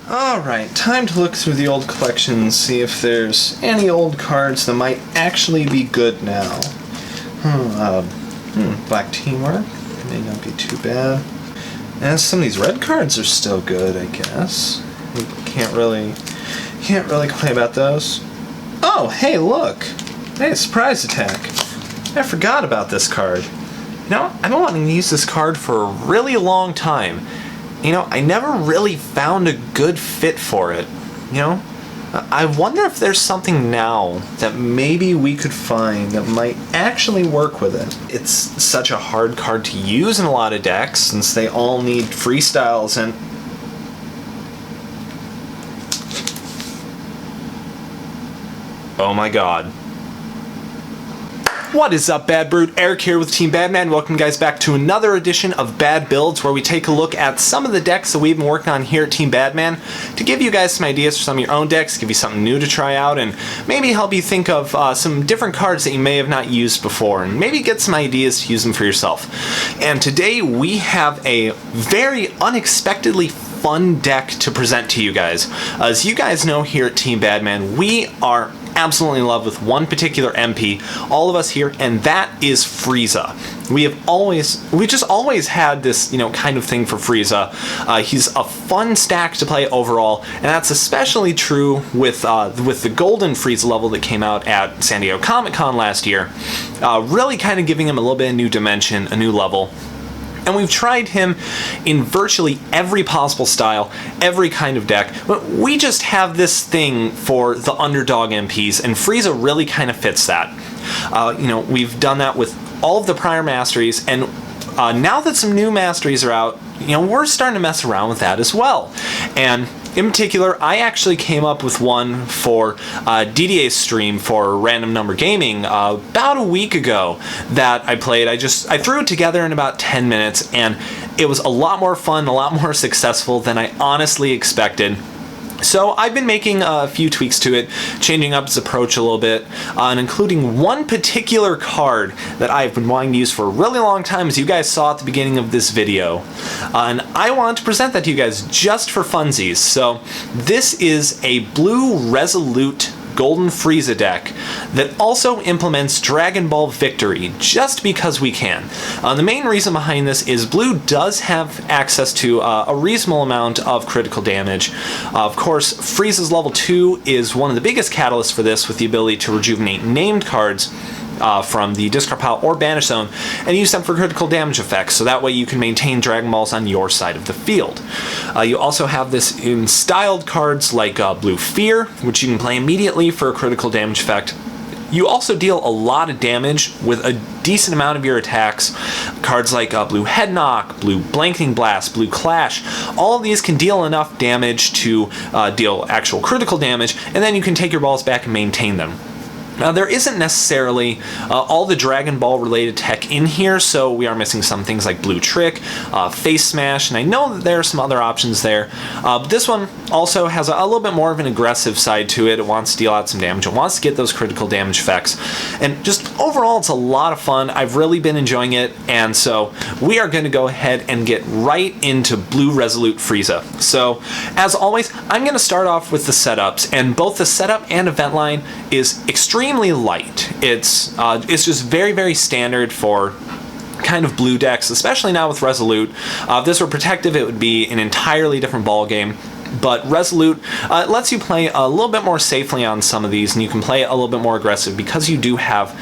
Alright, time to look through the old collection and see if there's any old cards that might actually be good now. Black Teamwork may not be too bad. And some of these red cards are still good, I guess. We can't really complain about those. Oh, hey, look! Hey, surprise attack. I forgot about this card. You know, I've been wanting to use this card for a really long time. You know, I never really found a good fit for it. You know, I wonder if there's something now that maybe we could find that might actually work with it. It's such a hard card to use in a lot of decks since they all need freestyles and... Oh my god. What is up, Bad Brood? Eric here with Team Badman. Welcome guys back to another edition of Bad Builds, where we take a look at some of the decks that we've been working on here at Team Badman to give you guys some ideas for some of your own decks, give you something new to try out, and maybe help you think of some different cards that you may have not used before, and maybe get some ideas to use them for yourself. And today we have a very unexpectedly fun deck to present to you guys. As you guys know, here at Team Badman, we are absolutely in love with one particular MP, all of us here, and that is Frieza. We just always had this, you know, kind of thing for Frieza. He's a fun stack to play overall, and that's especially true with the Golden Frieza level that came out at San Diego Comic-Con last year. Really kind of giving him a little bit of new dimension, a new level. And we've tried him in virtually every possible style, every kind of deck. But we just have this thing for the underdog MPs, and Frieza really kind of fits that. You know, we've done that with all of the prior masteries, and now that some new masteries are out, you know, we're starting to mess around with that as well. And in particular, I actually came up with one for DDA's stream for Random Number Gaming about a week ago that I played. I threw it together in about 10 minutes, and it was a lot more fun, a lot more successful than I honestly expected. So I've been making a few tweaks to it, changing up its approach a little bit, and including one particular card that I've been wanting to use for a really long time, as you guys saw at the beginning of this video. And I wanted to present that to you guys just for funsies. So this is a Blue Resolute Golden Frieza deck that also implements Dragon Ball Victory, just because we can. The main reason behind this is Blue does have access to a reasonable amount of critical damage. Of course, Frieza's level 2 is one of the biggest catalysts for this, with the ability to rejuvenate named cards from the discard pile or banish zone and use them for critical damage effects, so that way you can maintain Dragon Balls on your side of the field. You also have this in styled cards like Blue Fear, which you can play immediately for a critical damage effect. You also deal a lot of damage with a decent amount of your attacks. Cards like Blue Head Knock, Blue Blanketing Blast, Blue Clash, all of these can deal enough damage to deal actual critical damage, and then you can take your balls back and maintain them. Now, there isn't necessarily all the Dragon Ball related tech in here, so we are missing some things like Blue Trick, Face Smash, and I know that there are some other options there. But this one also has a little bit more of an aggressive side to it. It wants to deal out some damage. It wants to get those critical damage effects. And just overall, it's a lot of fun. I've really been enjoying it, and so we are going to go ahead and get right into Blue Resolute Frieza. So, as always, I'm going to start off with the setups, and both the setup and event line is extremely light. It's just very, very standard for kind of blue decks, especially now with Resolute. If this were protective, it would be an entirely different ball game. But Resolute lets you play a little bit more safely on some of these, and you can play a little bit more aggressive because you do have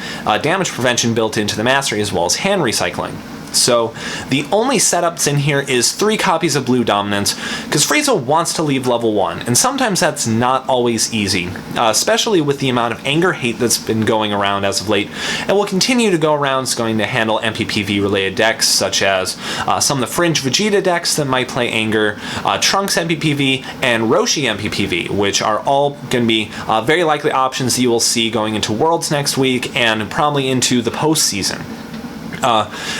damage prevention built into the mastery as well as hand recycling. So the only setups in here is 3 copies of Blue Dominance, because Frieza wants to leave level 1, and sometimes that's not always easy, especially with the amount of anger hate that's been going around as of late, and will continue to go around. It's going to handle MPPV related decks, such as some of the Fringe Vegeta decks that might play anger, Trunks MPPV, and Roshi MPPV, which are all going to be very likely options that you will see going into Worlds next week, and probably into the postseason.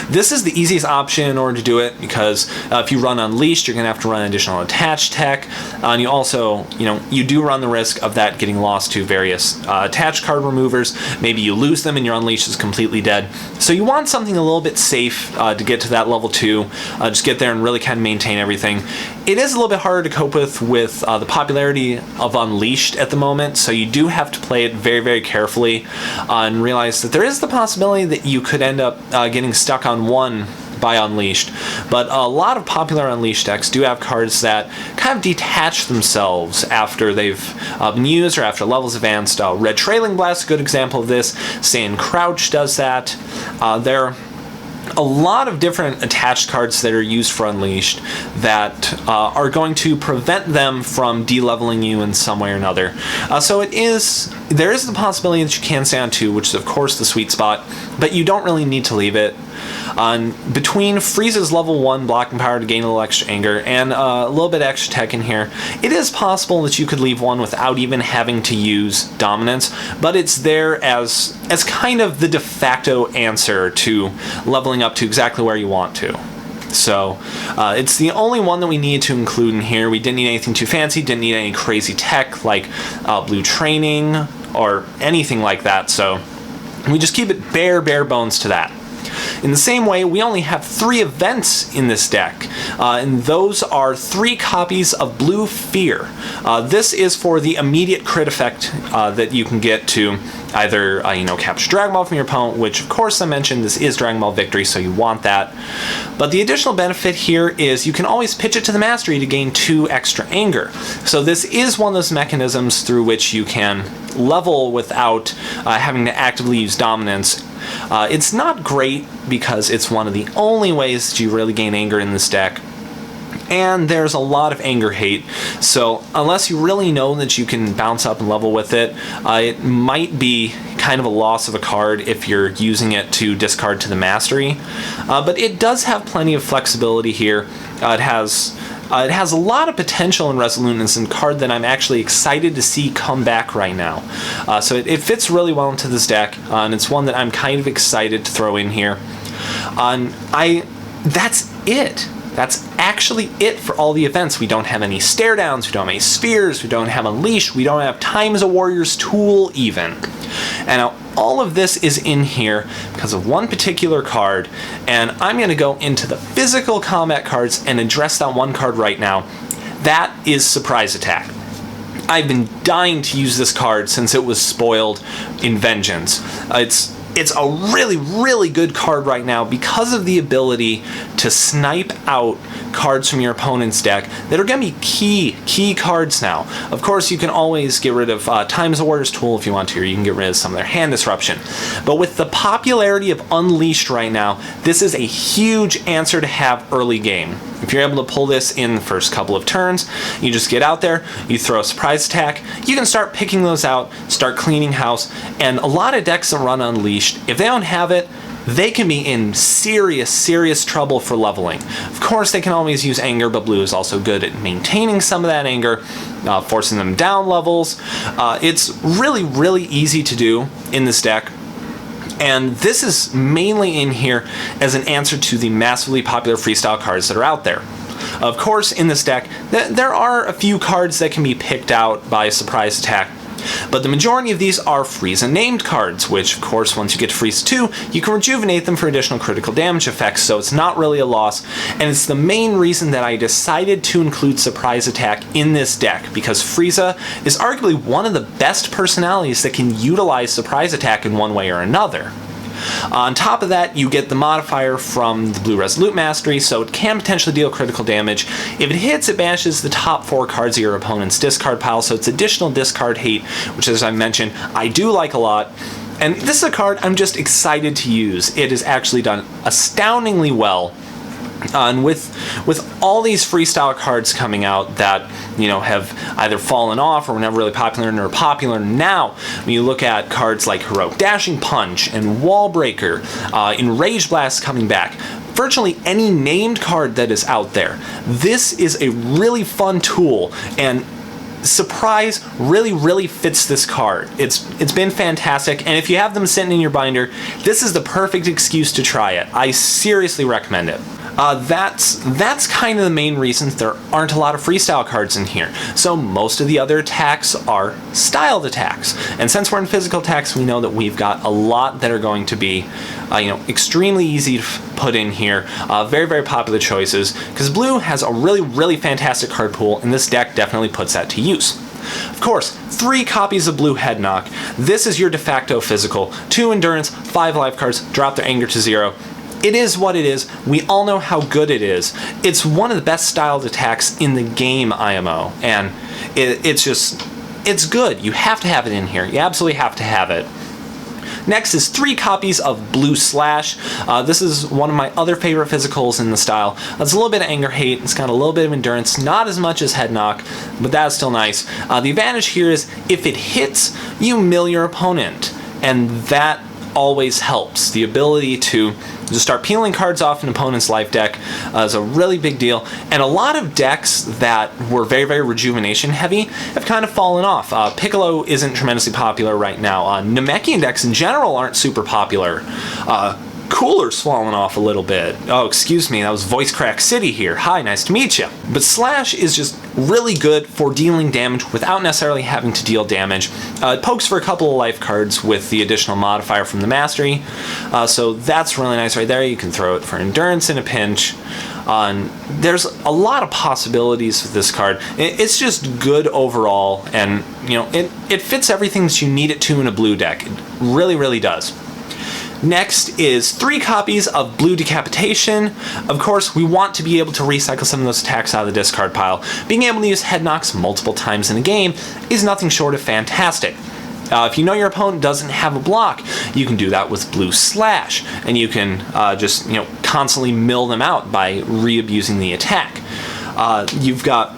This is the easiest option in order to do it, because if you run Unleashed, you're going to have to run additional attached tech, and you also, you do run the risk of that getting lost to various attached card removers. Maybe you lose them and your Unleashed is completely dead. So you want something a little bit safe to get to that level 2, just get there and really kind of maintain everything. It is a little bit harder to cope with the popularity of Unleashed at the moment, so you do have to play it very, very carefully and realize that there is the possibility that you could end up getting stuck on one by Unleashed. But a lot of popular Unleashed decks do have cards that kind of detach themselves after they've been used or after levels advanced. Red Trailing Blast, a good example of this. Sand Crouch does that. There are a lot of different attached cards that are used for Unleashed that are going to prevent them from de-leveling you in some way or another. So there is the possibility that you can stay on 2, which is of course the sweet spot, but you don't really need to leave it. Between Frieza's level 1 blocking power to gain a little extra anger and a little bit extra tech in here, it is possible that you could leave one without even having to use dominance, but it's there as kind of the de facto answer to leveling up to exactly where you want to. So it's the only one that we need to include in here. We didn't need anything too fancy, didn't need any crazy tech like blue training or anything like that, so we just keep it bare bones to that. In the same way, we only have 3 events in this deck, and those are 3 copies of Blue Fear. This is for the immediate crit effect that you can get to either capture Dragon Ball from your opponent, which of course I mentioned this is Dragon Ball Victory, so you want that. But the additional benefit here is you can always pitch it to the Mastery to gain 2 extra anger. So this is one of those mechanisms through which you can level without having to actively use dominance. It's not great because it's one of the only ways that you really gain anger in this deck, and there's a lot of anger hate, so unless you really know that you can bounce up and level with it, it might be kind of a loss of a card if you're using it to discard to the Mastery. But it does have plenty of flexibility here. It has a lot of potential in Resoluteness, and a card that I'm actually excited to see come back right now. So it fits really well into this deck, and it's one that I'm kind of excited to throw in here. That's it. That's actually it for all the events. We don't have any stare downs, we don't have any spears, we don't have Unleash, we don't have Time as a Warrior's Tool even. And now all of this is in here because of one particular card, and I'm going to go into the physical combat cards and address that one card right now. That is Surprise Attack. I've been dying to use this card since it was spoiled in Vengeance. It's a really good card right now because of the ability to snipe out cards from your opponent's deck that are going to be key cards now. Of course, you can always get rid of Time as a Warrior's Tool if you want to, or you can get rid of some of their hand disruption. But with the popularity of Unleashed right now, this is a huge answer to have early game. If you're able to pull this in the first couple of turns, you just get out there, you throw a Surprise Attack, you can start picking those out, start cleaning house, and a lot of decks that run Unleashed, if they don't have it, they can be in serious trouble for leveling. Of course, they can always use anger, but blue is also good at maintaining some of that anger, forcing them down levels. It's really easy to do in this deck. And this is mainly in here as an answer to the massively popular freestyle cards that are out there. Of course, in this deck, there are a few cards that can be picked out by a Surprise Attack, but the majority of these are Frieza named cards, which of course once you get to Frieza 2, you can rejuvenate them for additional critical damage effects, so it's not really a loss, and it's the main reason that I decided to include Surprise Attack in this deck, because Frieza is arguably one of the best personalities that can utilize Surprise Attack in one way or another. On top of that, you get the modifier from the Blue Resolute Mastery, so it can potentially deal critical damage. If it hits, it banishes the top 4 cards of your opponent's discard pile, so it's additional discard hate, which, as I mentioned, I do like a lot. And this is a card I'm just excited to use. It has actually done astoundingly well. And with all these freestyle cards coming out that have either fallen off or were never really popular and are popular now, when you look at cards like Heroic Dashing Punch and Wall Breaker, Enraged Blast coming back, virtually any named card that is out there, this is a really fun tool, and Surprise really fits this card. It's been fantastic, and if you have them sitting in your binder, this is the perfect excuse to try it. I seriously recommend it. That's kind of the main reason there aren't a lot of freestyle cards in here. So most of the other attacks are styled attacks, and since we're in physical attacks, we know that we've got a lot that are going to be, extremely easy to put in here. Very, very popular choices, because blue has a really, really fantastic card pool, and this deck definitely puts that to use. Of course, 3 copies of blue head knock. This is your de facto physical. 2 endurance, 5 life cards, drop their anger to 0. It is what it is. We all know how good it is. It's one of the best styled attacks in the game, IMO, and it's good. You have to have it in here. You absolutely have to have it. Next is 3 copies of Blue Slash. This is one of my other favorite physicals in the style. It's a little bit of anger hate. It's got a little bit of endurance, not as much as head knock, but that's still nice. The advantage here is if it hits, you mill your opponent, and that always helps. The ability to just start peeling cards off an opponent's life deck is a really big deal, and a lot of decks that were very, very rejuvenation heavy have kind of fallen off. Piccolo isn't tremendously popular right now. Namekian decks in general aren't super popular. Cooler's fallen off a little bit. Oh, excuse me, that was Voice Crack City here. Hi, nice to meet you. But Slash is just really good for dealing damage without necessarily having to deal damage. It pokes for a couple of life cards with the additional modifier from the Mastery, so that's really nice right there. You can throw it for endurance in a pinch. There's a lot of possibilities with this card. It's just good overall, and it fits everything that you need it to in a blue deck. It really, really does. Next is 3 copies of Blue Decapitation. Of course, we want to be able to recycle some of those attacks out of the discard pile. Being able to use head knocks multiple times in a game is nothing short of fantastic. If you know your opponent doesn't have a block, you can do that with Blue Slash, and you can just constantly mill them out by re-abusing the attack. You've got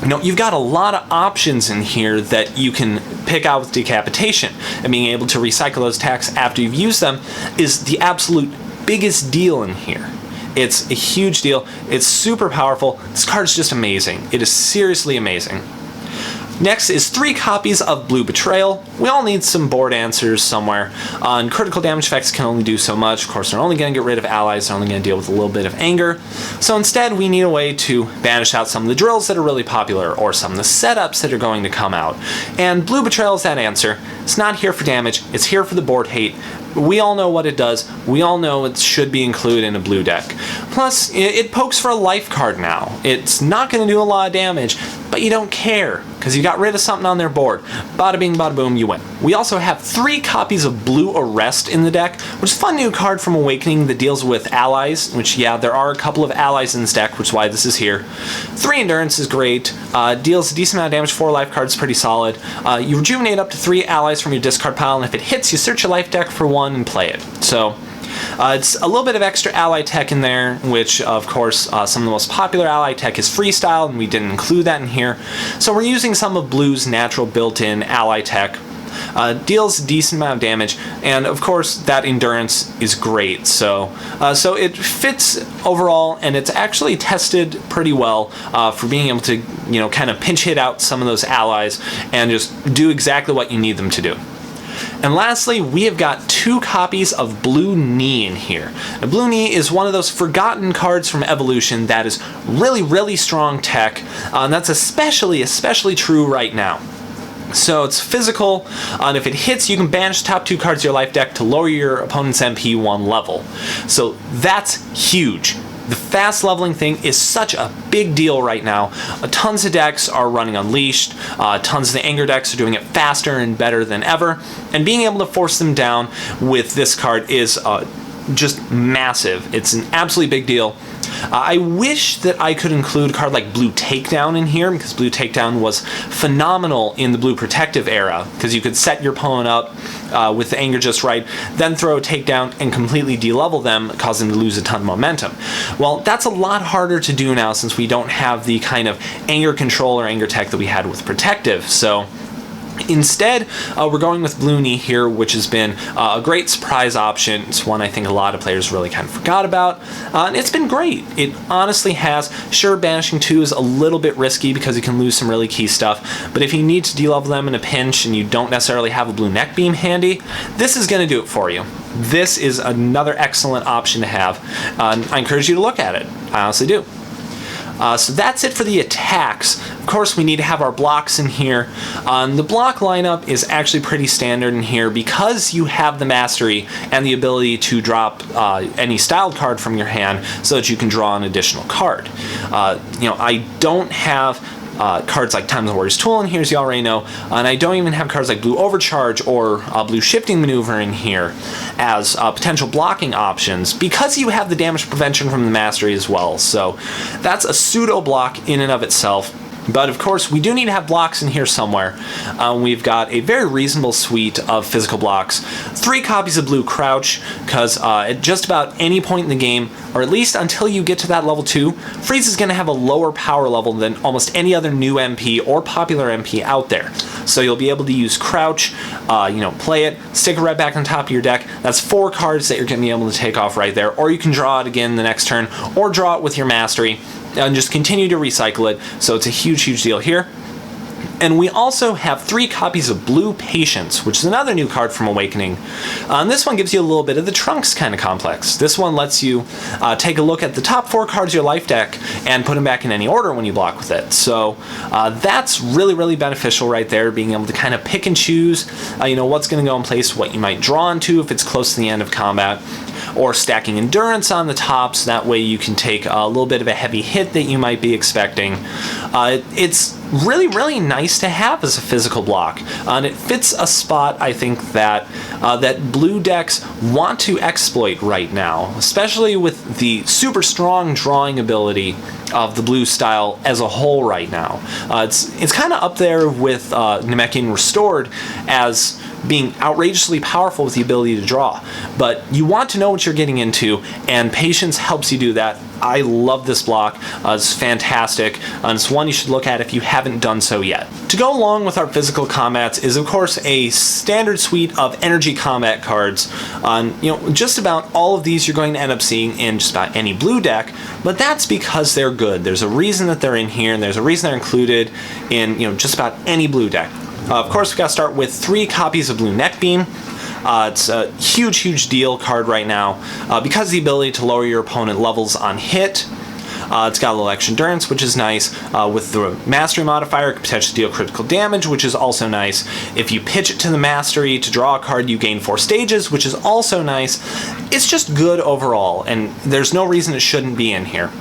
a lot of options in here that you can pick out with Decapitation, and being able to recycle those attacks after you've used them is the absolute biggest deal in here. It's a huge deal. It's super powerful. This card's just amazing. It is seriously amazing. Next is 3 copies of Blue Betrayal. We all need some board answers somewhere. And critical damage effects can only do so much. Of course, they're only going to get rid of allies. They're only going to deal with a little bit of anger. So instead, we need a way to banish out some of the drills that are really popular, or some of the setups that are going to come out. And Blue Betrayal is that answer. It's not here for damage. It's here for the board hate. We all know what it does. We all know it should be included in a blue deck. Plus, it pokes for a life card now. It's not going to do a lot of damage, but you don't care, because you got rid of something on their board. Bada bing, bada boom, you win. We also have 3 copies of Blue Arrest in the deck, which is a fun new card from Awakening that deals with allies, which, yeah, there are a couple of allies in this deck, which is why this is here. 3 endurance is great, deals a decent amount of damage, 4 life cards, pretty solid. You rejuvenate up to 3 allies from your discard pile, and if it hits, you search your life deck for 1 and play it. So it's a little bit of extra ally tech in there, which of course some of the most popular ally tech is freestyle, and we didn't include that in here. So we're using some of Blue's natural built-in ally tech. Deals a decent amount of damage, and of course that endurance is great. So it fits overall, and it's actually tested pretty well for being able to kind of pinch hit out some of those allies and just do exactly what you need them to do. And lastly, we have got 2 copies of Blue Knee in here. Now, Blue Knee is one of those forgotten cards from Evolution that is really, really strong tech, and that's especially true right now. So it's physical, and if it hits, you can banish top 2 cards of your life deck to lower your opponent's MP 1 level. So that's huge. The fast leveling thing is such a big deal right now. Tons of decks are running Unleashed, tons of the anger decks are doing it faster and better than ever, and being able to force them down with this card is just massive. It's an absolutely big deal. I wish that I could include a card like Blue Takedown in here, because Blue Takedown was phenomenal in the Blue Protective era, because you could set your opponent up with the anger just right, then throw a takedown and completely de-level them, cause them to lose a ton of momentum. Well, that's a lot harder to do now, since we don't have the kind of anger control or anger tech that we had with Protective. So Instead, we're going with Blue Knee here, which has been a great surprise option. It's one I think a lot of players really kind of forgot about, and it's been great. It honestly has. Sure, banishing 2 is a little bit risky because you can lose some really key stuff, but if you need to de-level them in a pinch and you don't necessarily have a blue neck beam handy, this is going to do it for you. This is another excellent option to have. I encourage you to look at it. I honestly do. So that's it for the attacks. Of course, we need to have our blocks in here. The block lineup is actually pretty standard in here because you have the mastery and the ability to drop any styled card from your hand so that you can draw an additional card. I don't have cards like Time's Warrior's Tool in here, as you already know, and I don't even have cards like Blue Overcharge or Blue Shifting Maneuver in here as potential blocking options because you have the damage prevention from the mastery as well. So that's a pseudo block in and of itself. But of course, we do need to have blocks in here somewhere. We've got a very reasonable suite of physical blocks. 3 copies of Blue Crouch, because at just about any point in the game, or at least until you get to that level 2, Frieza is going to have a lower power level than almost any other new MP or popular MP out there. So you'll be able to use Crouch, play it, stick it right back on top of your deck. That's 4 cards that you're going to be able to take off right there, or you can draw it again the next turn, or draw it with your Mastery, and just continue to recycle it. So it's a huge deal here. And we also have 3 copies of Blue Patience, which is another new card from Awakening. And this one gives you a little bit of the Trunks kind of complex. This one lets you take a look at the top 4 cards of your life deck and put them back in any order when you block with it. So that's really beneficial right there, being able to kind of pick and choose what's going to go in place, what you might draw into if it's close to the end of combat, or stacking endurance on the top, so that way you can take a little bit of a heavy hit that you might be expecting. It's really nice to have as a physical block, and it fits a spot I think that blue decks want to exploit right now, especially with the super strong drawing ability of the blue style as a whole right now. It's kind of up there with Namek Restored as being outrageously powerful with the ability to draw, but you want to know what you're getting into, and Patience helps you do that. I love this block. It's fantastic, and it's one you should look at if you haven't done so yet. To go along with our physical combats is of course a standard suite of energy combat cards. Just about all of these you're going to end up seeing in just about any blue deck, but that's because they're good. There's a reason that they're in here, and there's a reason they're included in just about any blue deck. Of course, we've got to start with 3 copies of Blue Neck Beam. It's a huge deal card right now because of the ability to lower your opponent levels on hit. It's got a little extra endurance, which is nice. With the Mastery modifier, it can potentially deal critical damage, which is also nice. If you pitch it to the Mastery to draw a card, you gain 4 stages, which is also nice. It's just good overall, and there's no reason it shouldn't be in here.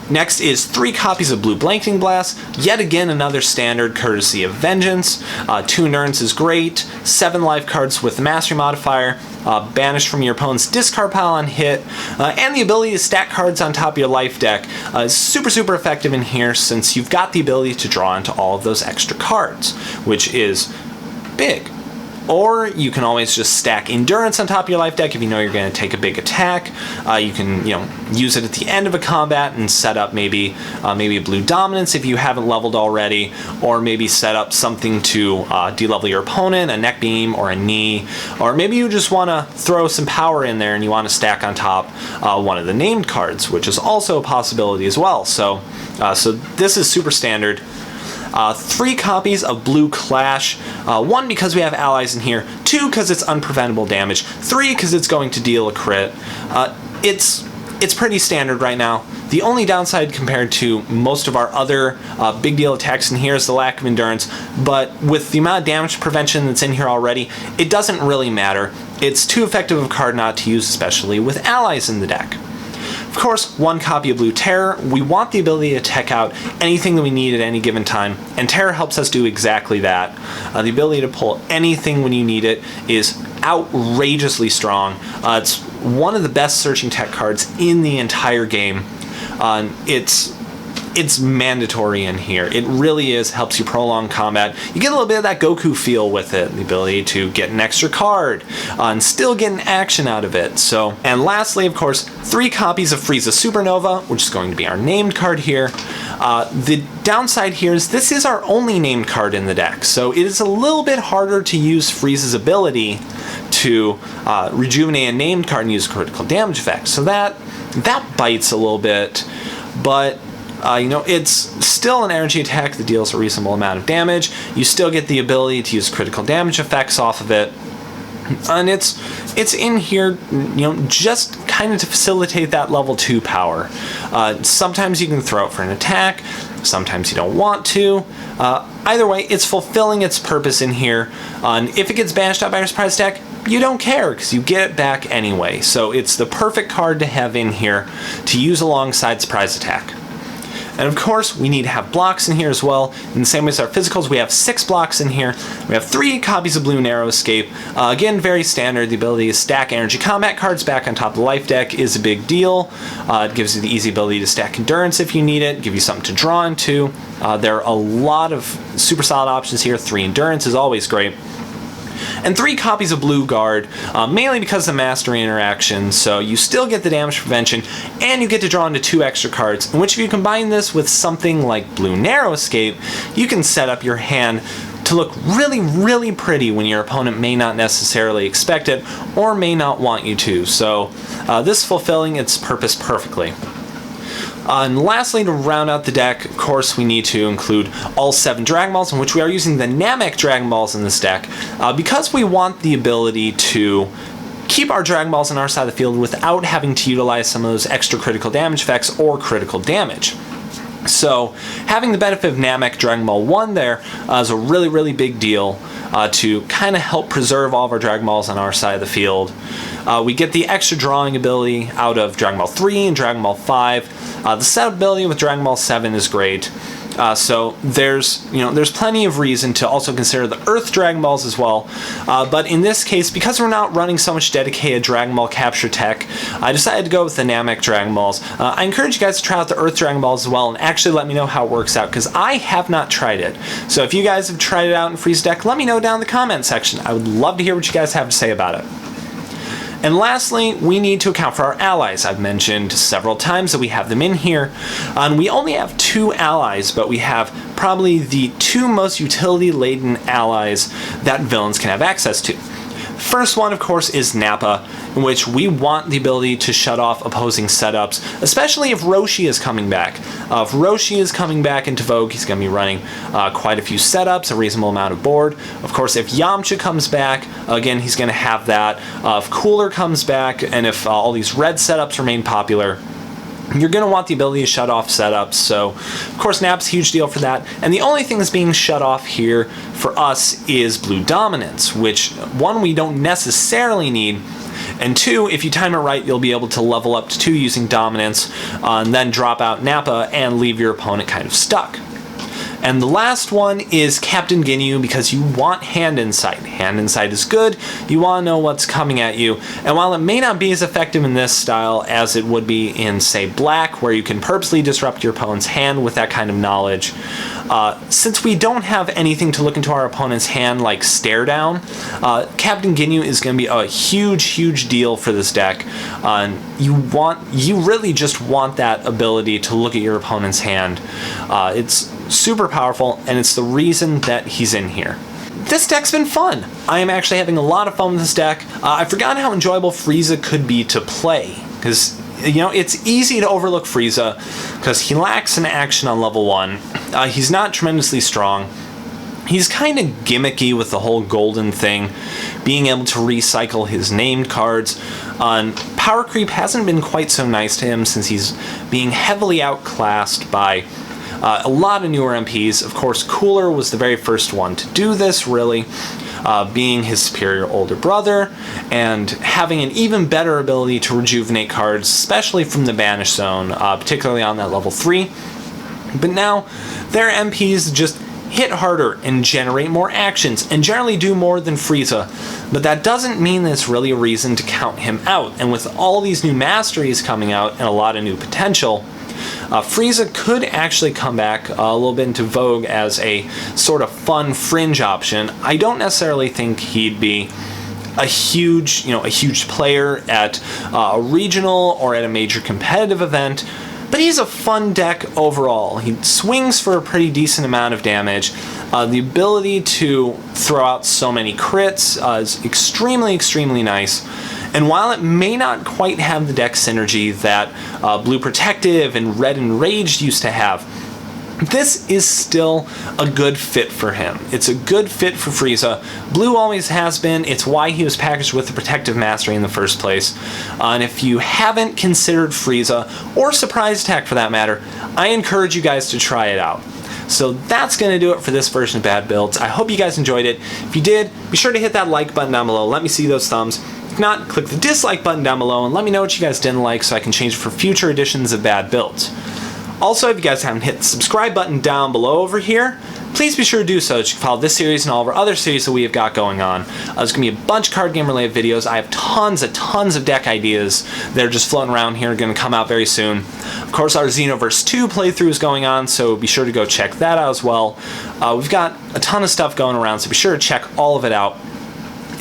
Next is 3 copies of Blue Blanketing Blast, yet again another standard courtesy of Vengeance. 2 endurance is great, 7 life cards with the Mastery modifier, banished from your opponent's discard pile on hit, and the ability to stack cards on top of your life deck is super effective in here, since you've got the ability to draw into all of those extra cards, which is big. Or you can always just stack endurance on top of your life deck if you know you're going to take a big attack. You can use it at the end of a combat and set up maybe a blue dominance if you haven't leveled already, or maybe set up something to de-level your opponent, a neck beam or a knee, or maybe you just want to throw some power in there and you want to stack on top one of the named cards, which is also a possibility as well. So this is super standard. 3 copies of Blue Clash, 1 because we have allies in here, 2 because it's unpreventable damage, 3 because it's going to deal a crit. It's pretty standard right now. The only downside compared to most of our other big deal attacks in here is the lack of endurance, but with the amount of damage prevention that's in here already, it doesn't really matter. It's too effective of a card not to use, especially with allies in the deck. Of course, 1 copy of Blue Terror. We want the ability to tech out anything that we need at any given time, and Terror helps us do exactly that. The ability to pull anything when you need it is outrageously strong. It's one of the best searching tech cards in the entire game. It's mandatory in here. It really is, helps you prolong combat. You get a little bit of that Goku feel with it, the ability to get an extra card and still get an action out of it. And lastly, of course, 3 copies of Frieza Supernova, which is going to be our named card here. The downside here is this is our only named card in the deck, so it is a little bit harder to use Frieza's ability to rejuvenate a named card and use critical damage effect. So that bites a little bit, but you know, it's still an energy attack that deals a reasonable amount of damage. You still get the ability to use critical damage effects off of it. And it's in here, you know, just kind of to facilitate that level 2 power. Sometimes you can throw it for an attack, sometimes you don't want to. Either way, it's fulfilling its purpose in here. And if it gets banished out by your surprise attack, you don't care because you get it back anyway. So it's the perfect card to have in here to use alongside surprise attack. And of course, we need to have blocks in here as well. In the same way as our physicals, we have 6 blocks in here. We have 3 copies of Blue Narrow Escape. Again, very standard. The ability to stack energy combat cards back on top of the life deck is a big deal. It gives you the easy ability to stack endurance if you need it, give you something to draw into. There are a lot of super solid options here. 3 endurance is always great. And 3 copies of Blue Guard, mainly because of the Mastery interaction, so you still get the damage prevention, and you get to draw into 2 extra cards, in which if you combine this with something like Blue Narrow Escape, you can set up your hand to look really, really pretty when your opponent may not necessarily expect it, or may not want you to, so this is fulfilling its purpose perfectly. And lastly, to round out the deck, of course, we need to include all 7 Dragon Balls, in which we are using the Namek Dragon Balls in this deck, because we want the ability to keep our Dragon Balls on our side of the field without having to utilize some of those extra critical damage effects or critical damage. So having the benefit of Namek Dragon Ball 1 there is a really, really big deal to kind of help preserve all of our Dragon Balls on our side of the field. We get the extra drawing ability out of Dragon Ball 3 and Dragon Ball 5. The setup ability with Dragon Ball 7 is great. So there's plenty of reason to also consider the Earth Dragon Balls as well. But in this case, because we're not running so much dedicated Dragon Ball capture tech, I decided to go with the Namek Dragon Balls. I encourage you guys to try out the Earth Dragon Balls as well and actually let me know how it works out, because I have not tried it. So if you guys have tried it out in Frieza deck, let me know down in the comment section. I would love to hear what you guys have to say about it. And lastly, we need to account for our allies. I've mentioned several times that we have them in here. And we only have 2 allies, but we have probably the 2 most utility-laden allies that villains can have access to. First one, of course, is Nappa, in which we want the ability to shut off opposing setups, especially if Roshi is coming back. If Roshi is coming back into vogue, he's going to be running quite a few setups, a reasonable amount of board. Of course, if Yamcha comes back, again, he's going to have that. If Cooler comes back, and if all these red setups remain popular, you're going to want the ability to shut off setups, so of course Nap's a huge deal for that. And the only thing that's being shut off here for us is Blue Dominance, which, 1, we don't necessarily need, and 2, if you time it right, you'll be able to level up to 2 using Dominance, and then drop out Nappa and leave your opponent kind of stuck. And the last one is Captain Ginyu, because you want Hand Insight. Hand Insight is good, you want to know what's coming at you, and while it may not be as effective in this style as it would be in, say, Black, where you can purposely disrupt your opponent's hand with that kind of knowledge, since we don't have anything to look into our opponent's hand like Stare Down, Captain Ginyu is going to be a huge, huge deal for this deck. You really just want that ability to look at your opponent's hand. It's super powerful, and it's the reason that he's in here. This deck's been fun. I am actually having a lot of fun with this deck. I've forgotten how enjoyable Frieza could be to play, because it's easy to overlook Frieza because he lacks an action on level 1. He's not tremendously strong. He's kind of gimmicky with the whole golden thing, being able to recycle his named cards. Power creep hasn't been quite so nice to him since he's being heavily outclassed by a lot of newer MPs. Of course, Cooler was the very first one to do this, really, being his superior older brother, and having an even better ability to rejuvenate cards, especially from the Banish Zone, particularly on that level 3. But now, their MPs just hit harder and generate more actions, and generally do more than Frieza. But that doesn't mean there's really a reason to count him out, and with all these new masteries coming out and a lot of new potential, Frieza could actually come back a little bit into vogue as a sort of fun fringe option. I don't necessarily think he'd be a huge player at a regional or at a major competitive event, but he's a fun deck overall. He swings for a pretty decent amount of damage. The ability to throw out so many crits is extremely, extremely nice. And while it may not quite have the deck synergy that Blue Protective and Red Enraged used to have, this is still a good fit for him. It's a good fit for Frieza. Blue always has been. It's why he was packaged with the Protective Mastery in the first place. And if you haven't considered Frieza, or Surprise Attack for that matter, I encourage you guys to try it out. So that's going to do it for this version of Bad Builds. I hope you guys enjoyed it. If you did, be sure to hit that like button down below. Let me see those thumbs. If not, click the dislike button down below and let me know what you guys didn't like so I can change it for future editions of Bad Builds. Also, if you guys haven't hit the subscribe button down below over here, please be sure to do so you can follow this series and all of our other series that we have got going on. There's going to be a bunch of card game related videos. I have tons of deck ideas that are just floating around here, going to come out very soon. Of course, our Xenoverse 2 playthrough is going on, so be sure to go check that out as well. We've got a ton of stuff going around, so be sure to check all of it out.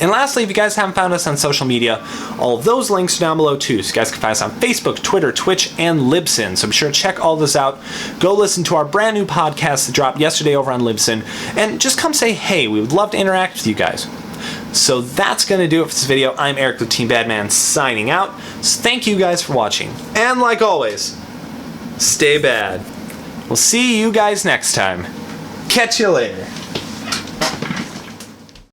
And lastly, if you guys haven't found us on social media, all of those links are down below too. So you guys can find us on Facebook, Twitter, Twitch, and Libsyn. So be sure to check all this out. Go listen to our brand new podcast that dropped yesterday over on Libsyn. And just come say hey. We would love to interact with you guys. So that's going to do it for this video. I'm Eric with Team Badman signing out. So thank you guys for watching. And like always, stay bad. We'll see you guys next time. Catch you later.